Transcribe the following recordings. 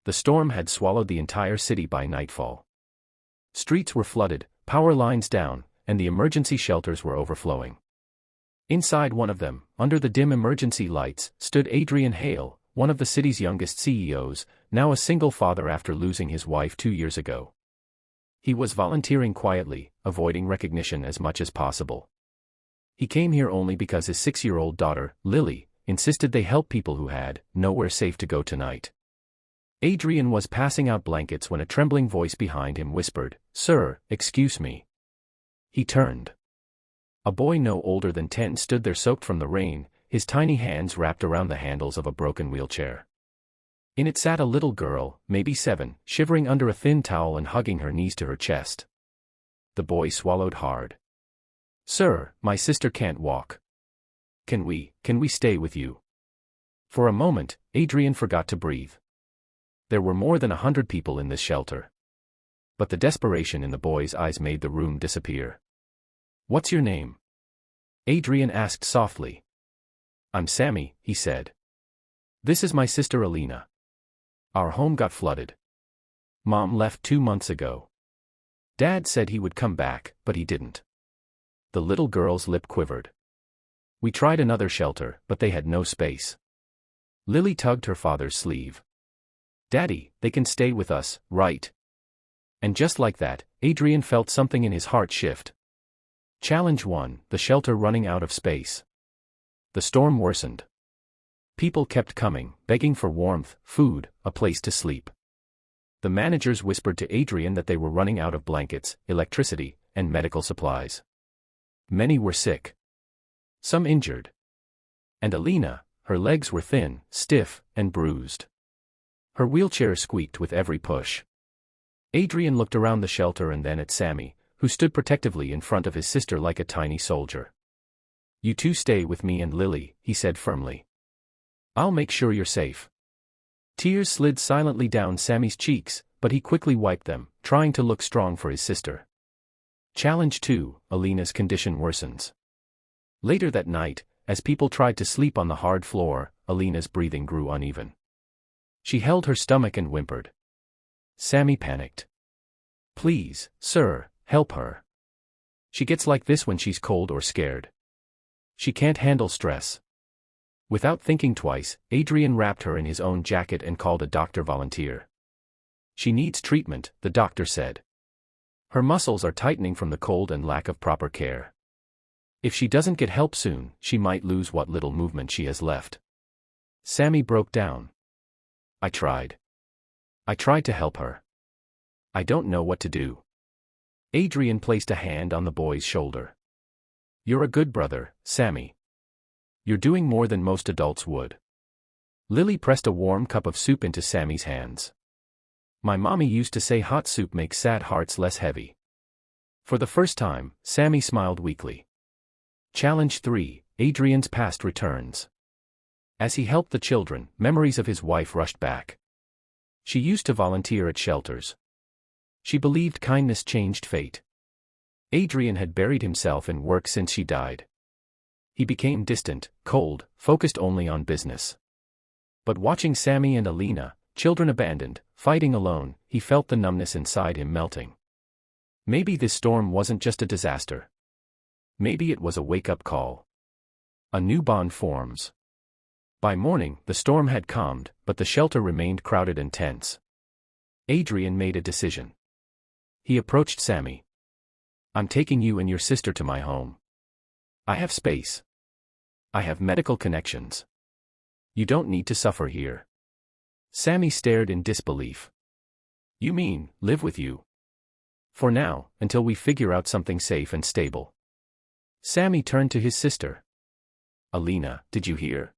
The storm had swallowed the entire city by nightfall. Streets were flooded, power lines down, and the emergency shelters were overflowing. Inside one of them, under the dim emergency lights, stood Adrian Hale, one of the city's youngest CEOs, now a single father after losing his wife 2 years ago. He was volunteering quietly, avoiding recognition as much as possible. He came here only because his 6-year-old daughter, Lily, insisted they help people who had nowhere safe to go tonight. Adrian was passing out blankets when a trembling voice behind him whispered, "Sir, excuse me." He turned. A boy no older than 10 stood there soaked from the rain, his tiny hands wrapped around the handles of a broken wheelchair. In it sat a little girl, maybe 7, shivering under a thin towel and hugging her knees to her chest. The boy swallowed hard. "Sir, my sister can't walk. Can we stay with you?" For a moment, Adrian forgot to breathe. There were more than 100 people in this shelter. But the desperation in the boy's eyes made the room disappear. "What's your name?" Adrian asked softly. "I'm Sammy," he said. "This is my sister Alina. Our home got flooded. Mom left 2 months ago. Dad said he would come back, but he didn't." The little girl's lip quivered. "We tried another shelter, but they had no space." Lily tugged her father's sleeve. "Daddy, they can stay with us, right?" And just like that, Adrian felt something in his heart shift. Challenge 1, the shelter running out of space. The storm worsened. People kept coming, begging for warmth, food, a place to sleep. The managers whispered to Adrian that they were running out of blankets, electricity, and medical supplies. Many were sick. Some injured. And Alina, her legs were thin, stiff, and bruised. Her wheelchair squeaked with every push. Adrian looked around the shelter and then at Sammy, who stood protectively in front of his sister like a tiny soldier. "You two stay with me and Lily," he said firmly. "I'll make sure you're safe." Tears slid silently down Sammy's cheeks, but he quickly wiped them, trying to look strong for his sister. Challenge 2, Alina's condition worsens. Later that night, as people tried to sleep on the hard floor, Alina's breathing grew uneven. She held her stomach and whimpered. Sammy panicked. "Please, sir, help her. She gets like this when she's cold or scared. She can't handle stress." Without thinking twice, Adrian wrapped her in his own jacket and called a doctor volunteer. "She needs treatment," the doctor said. "Her muscles are tightening from the cold and lack of proper care. If she doesn't get help soon, she might lose what little movement she has left." Sammy broke down. I tried to help her. I don't know what to do." Adrian placed a hand on the boy's shoulder. "You're a good brother, Sammy. You're doing more than most adults would." Lily pressed a warm cup of soup into Sammy's hands. "My mommy used to say hot soup makes sad hearts less heavy." For the first time, Sammy smiled weakly. Challenge 3, Adrian's past returns. As he helped the children, memories of his wife rushed back. She used to volunteer at shelters. She believed kindness changed fate. Adrian had buried himself in work since she died. He became distant, cold, focused only on business. But watching Sammy and Alina, children abandoned, fighting alone, he felt the numbness inside him melting. Maybe this storm wasn't just a disaster. Maybe it was a wake-up call. A new bond forms. By morning, the storm had calmed, but the shelter remained crowded and tense. Adrian made a decision. He approached Sammy. "I'm taking you and your sister to my home. I have space. I have medical connections. You don't need to suffer here." Sammy stared in disbelief. "You mean, live with you?" "For now, until we figure out something safe and stable." Sammy turned to his sister. "Alina, did you hear?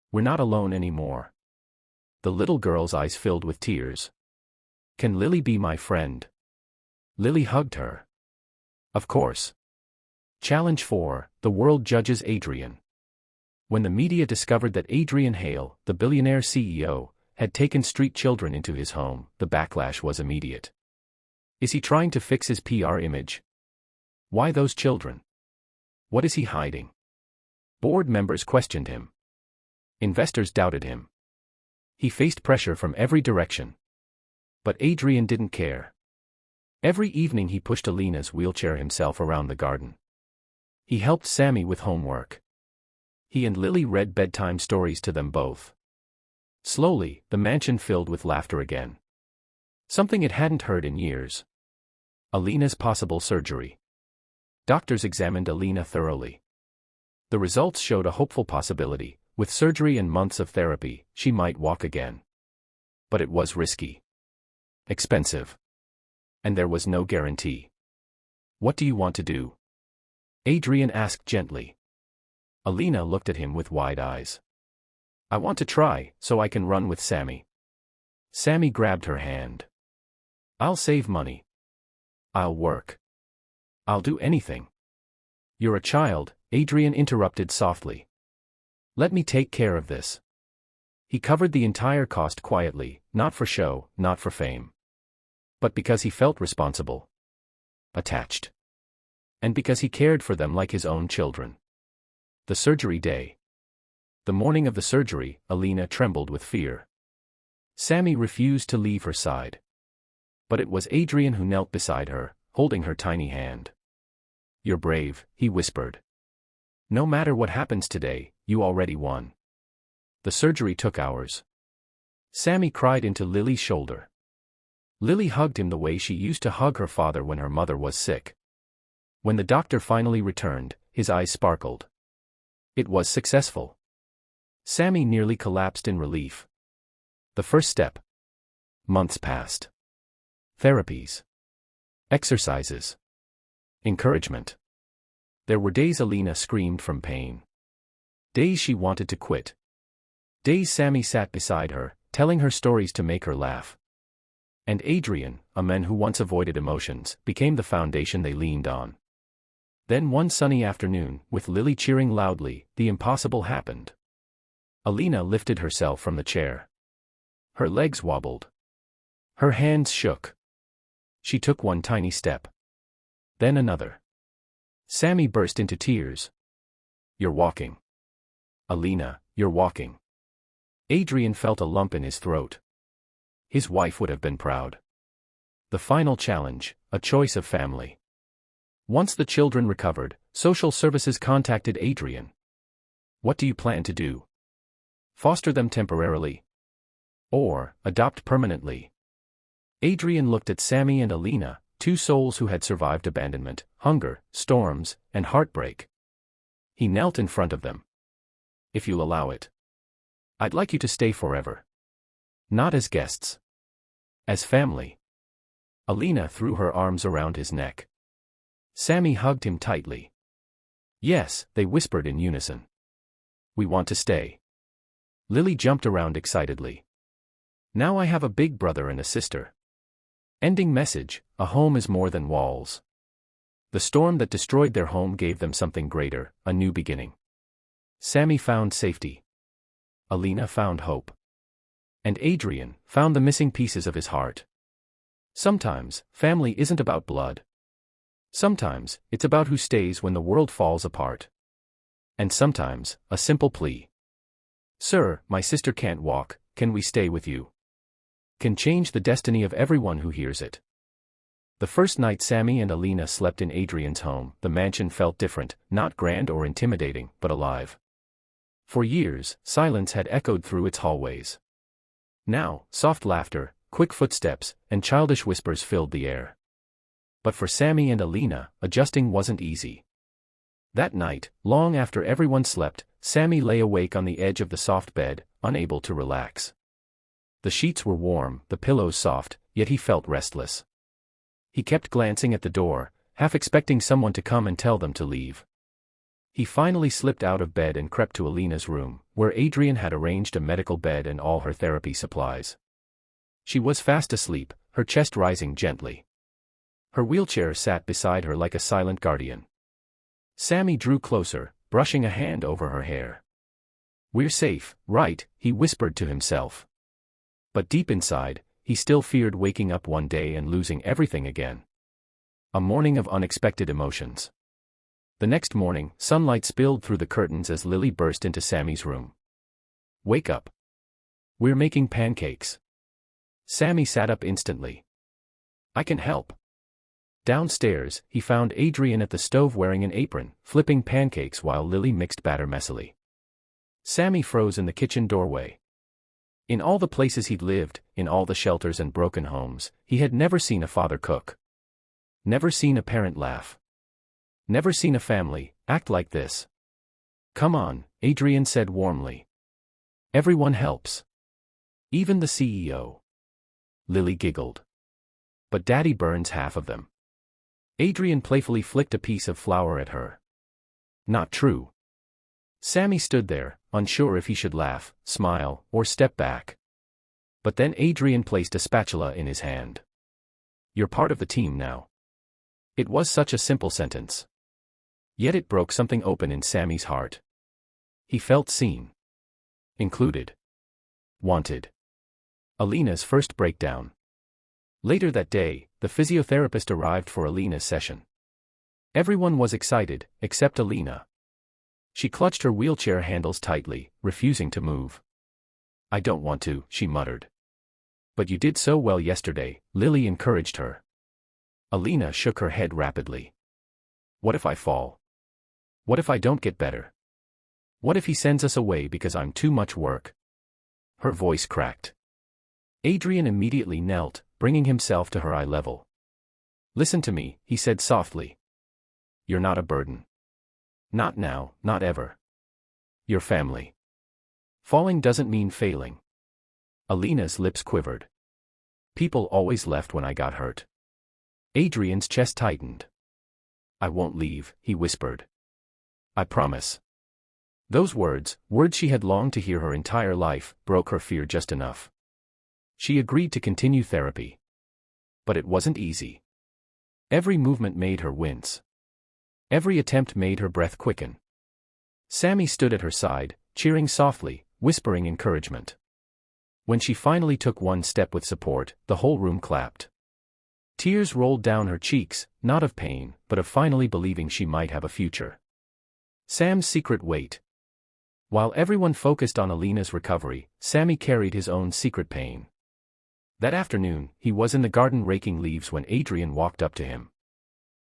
We're not alone anymore." The little girl's eyes filled with tears. "Can Lily be my friend?" Lily hugged her. "Of course." Challenge 4, the world judges Adrian. When the media discovered that Adrian Hale, the Billionaire CEO, had taken street children into his home, the backlash was immediate. Is he trying to fix his PR image? Why those children? What is he hiding? Board members questioned him. Investors doubted him. He faced pressure from every direction. But Adrian didn't care. Every evening he pushed Alina's wheelchair himself around the garden. He helped Sammy with homework. He and Lily read bedtime stories to them both. Slowly, the mansion filled with laughter again. Something it hadn't heard in years. Alina's possible surgery. Doctors examined Alina thoroughly. The results showed a hopeful possibility. With surgery and months of therapy, she might walk again. But it was risky. Expensive. And there was no guarantee. What do you want to do? Adrian asked gently. Alina looked at him with wide eyes. I want to try, so I can run with Sammy. Sammy grabbed her hand. I'll save money. I'll work. I'll do anything. You're a child, Adrian interrupted softly. Let me take care of this. He covered the entire cost quietly, not for show, not for fame. But because he felt responsible. Attached. And because he cared for them like his own children. The surgery day. The morning of the surgery, Alina trembled with fear. Sammy refused to leave her side. But it was Adrian who knelt beside her, holding her tiny hand. You're brave, he whispered. No matter what happens today, you already won. The surgery took hours. Sammy cried into Lily's shoulder. Lily hugged him the way she used to hug her father when her mother was sick. When the doctor finally returned, his eyes sparkled. It was successful. Sammy nearly collapsed in relief. The first step. Months passed. Therapies. Exercises. Encouragement. There were days Alina screamed from pain. Days she wanted to quit. Days Sammy sat beside her, telling her stories to make her laugh. And Adrian, a man who once avoided emotions, became the foundation they leaned on. Then one sunny afternoon, with Lily cheering loudly, the impossible happened. Alina lifted herself from the chair. Her legs wobbled. Her hands shook. She took one tiny step. Then another. Sammy burst into tears. You're walking. Alina, you're walking. Adrian felt a lump in his throat. His wife would have been proud. The final challenge, a choice of family. Once the children recovered, social services contacted Adrian. What do you plan to do? Foster them temporarily? Or adopt permanently? Adrian looked at Sammy and Alina, two souls who had survived abandonment, hunger, storms, and heartbreak. He knelt in front of them. If you'll allow it. I'd like you to stay forever. Not as guests. As family. Alina threw her arms around his neck. Sammy hugged him tightly. Yes, they whispered in unison. We want to stay. Lily jumped around excitedly. Now I have a big brother and a sister. Ending message, a home is more than walls. The storm that destroyed their home gave them something greater, a new beginning. Sammy found safety. Alina found hope. And Adrian found the missing pieces of his heart. Sometimes, family isn't about blood. Sometimes, it's about who stays when the world falls apart. And sometimes, a simple plea. Sir, my sister can't walk, can we stay with you? Can change the destiny of everyone who hears it. The first night Sammy and Alina slept in Adrian's home, the mansion felt different, not grand or intimidating, but alive. For years, silence had echoed through its hallways. Now, soft laughter, quick footsteps, and childish whispers filled the air. But for Sammy and Alina, adjusting wasn't easy. That night, long after everyone slept, Sammy lay awake on the edge of the soft bed, unable to relax. The sheets were warm, the pillows soft, yet he felt restless. He kept glancing at the door, half expecting someone to come and tell them to leave. He finally slipped out of bed and crept to Alina's room, where Adrian had arranged a medical bed and all her therapy supplies. She was fast asleep, her chest rising gently. Her wheelchair sat beside her like a silent guardian. Sammy drew closer, brushing a hand over her hair. We're safe, right? He whispered to himself. But deep inside, he still feared waking up one day and losing everything again. A morning of unexpected emotions. The next morning, sunlight spilled through the curtains as Lily burst into Sammy's room. Wake up. We're making pancakes. Sammy sat up instantly. I can help. Downstairs, he found Adrian at the stove wearing an apron, flipping pancakes while Lily mixed batter messily. Sammy froze in the kitchen doorway. In all the places he'd lived, in all the shelters and broken homes, he had never seen a father cook. Never seen a parent laugh. Never seen a family act like this. Come on, Adrian said warmly. Everyone helps. Even the CEO. Lily giggled. But Daddy burns half of them. Adrian playfully flicked a piece of flour at her. Not true. Sammy stood there, unsure if he should laugh, smile, or step back. But then Adrian placed a spatula in his hand. You're part of the team now. It was such a simple sentence. Yet it broke something open in Sammy's heart. He felt seen. Included. Wanted. Alina's first breakdown. Later that day, the physiotherapist arrived for Alina's session. Everyone was excited, except Alina. She clutched her wheelchair handles tightly, refusing to move. I don't want to, she muttered. But you did so well yesterday, Lily encouraged her. Alina shook her head rapidly. What if I fall? What if I don't get better? What if he sends us away because I'm too much work? Her voice cracked. Adrian immediately knelt, bringing himself to her eye level. Listen to me, he said softly. You're not a burden. Not now, not ever. Your family. Falling doesn't mean failing. Alina's lips quivered. People always left when I got hurt. Adrian's chest tightened. I won't leave, he whispered. I promise. Those words she had longed to hear her entire life, broke her fear just enough. She agreed to continue therapy. But it wasn't easy. Every movement made her wince. Every attempt made her breath quicken. Sammy stood at her side, cheering softly, whispering encouragement. When she finally took one step with support, the whole room clapped. Tears rolled down her cheeks, not of pain, but of finally believing she might have a future. Sam's secret weight. While everyone focused on Alina's recovery, Sammy carried his own secret pain. That afternoon, he was in the garden raking leaves when Adrian walked up to him.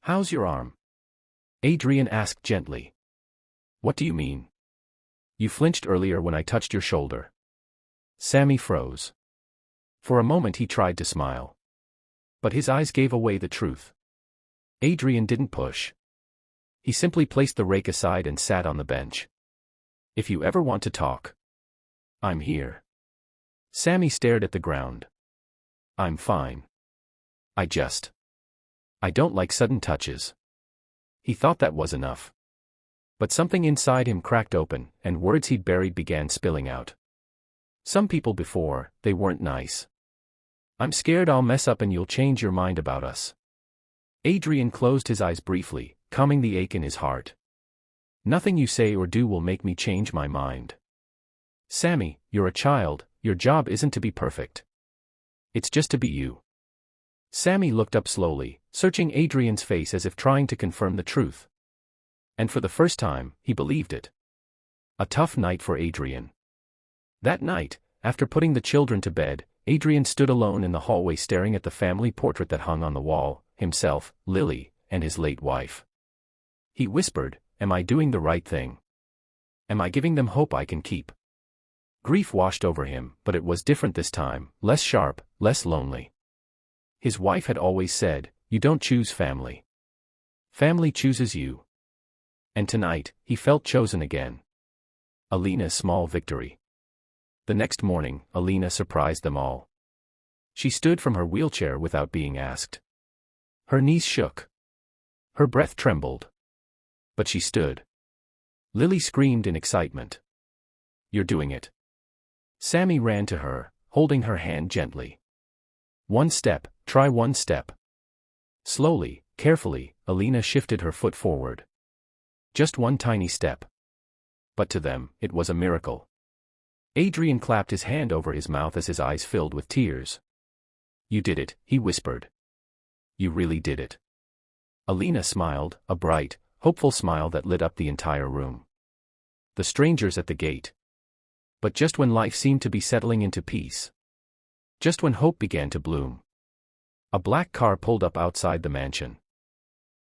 How's your arm? Adrian asked gently. What do you mean? You flinched earlier when I touched your shoulder. Sammy froze. For a moment he tried to smile. But his eyes gave away the truth. Adrian didn't push. He simply placed the rake aside and sat on the bench. If you ever want to talk, I'm here. Sammy stared at the ground. I'm fine. I don't like sudden touches. He thought that was enough. But something inside him cracked open, and words he'd buried began spilling out. Some people before, they weren't nice. I'm scared I'll mess up and you'll change your mind about us. Adrian closed his eyes briefly, calming the ache in his heart. Nothing you say or do will make me change my mind. Sammy, you're a child, your job isn't to be perfect. It's just to be you. Sammy looked up slowly, searching Adrian's face as if trying to confirm the truth. And for the first time, he believed it. A tough night for Adrian. That night, after putting the children to bed, Adrian stood alone in the hallway staring at the family portrait that hung on the wall, himself, Lily, and his late wife. He whispered, Am I doing the right thing? Am I giving them hope I can keep? Grief washed over him, but it was different this time, less sharp, less lonely. His wife had always said, You don't choose family. Family chooses you. And tonight, he felt chosen again. Alina's small victory. The next morning, Alina surprised them all. She stood from her wheelchair without being asked. Her knees shook. Her breath trembled. But she stood. Lily screamed in excitement. You're doing it. Sammy ran to her, holding her hand gently. One step, try one step. Slowly, carefully, Alina shifted her foot forward. Just one tiny step. But to them, it was a miracle. Adrian clapped his hand over his mouth as his eyes filled with tears. You did it, he whispered. You really did it. Alina smiled, a bright, hopeful smile that lit up the entire room. The strangers at the gate. But just when life seemed to be settling into peace. Just when hope began to bloom. A black car pulled up outside the mansion.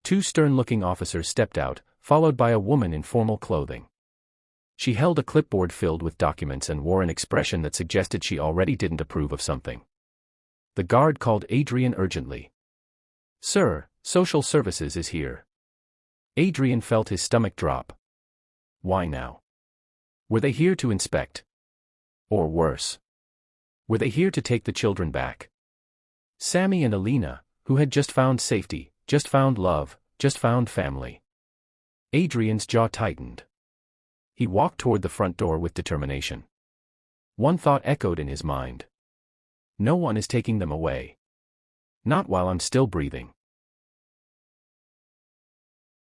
Two stern-looking officers stepped out, followed by a woman in formal clothing. She held a clipboard filled with documents and wore an expression that suggested she already didn't approve of something. The guard called Adrian urgently. "Sir, social services is here." Adrian felt his stomach drop. Why now? Were they here to inspect? Or worse? Were they here to take the children back? Sammy and Alina, who had just found safety, just found love, just found family. Adrian's jaw tightened. He walked toward the front door with determination. One thought echoed in his mind. No one is taking them away. Not while I'm still breathing.